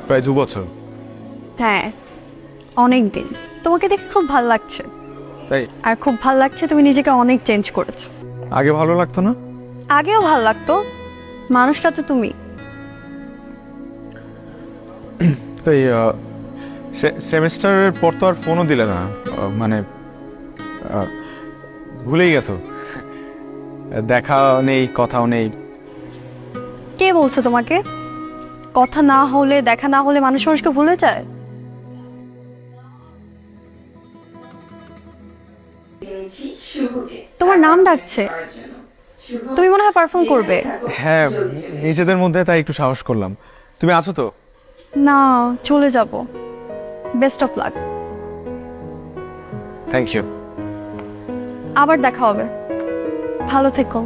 প্রায় 2 বছর। হ্যাঁ, অনেক দিন। তোমাকে দেখে খুব ভালো লাগছে, তাই? আর খুব ভালো লাগছে তুমি নিজেকে অনেক চেঞ্জ করেছো। আগে ভালো লাগতো না? আগেও ভালো লাগতো, মানুষটা তো তুমি। তাই সেমিস্টারের পর তো আর ফোনও দিলে না, মানে ভুলেই গেছো। দেখা নেই, কথাও নেই। কে বলছে তোমাকে? কথা না হলে, দেখা না হলে মানুষ মানুষকে ভুলে যায়? তোমার নাম ডাকছে, তুমি মনে হয় পারফর্ম করবে। হ্যাঁ, নিজেদের মধ্যে তাই একটু সাহস করলাম। তুমি আছো তো? না, চলে যাব। Best of luck. Thank you. আবার দেখা হবে, ভালো থেকো।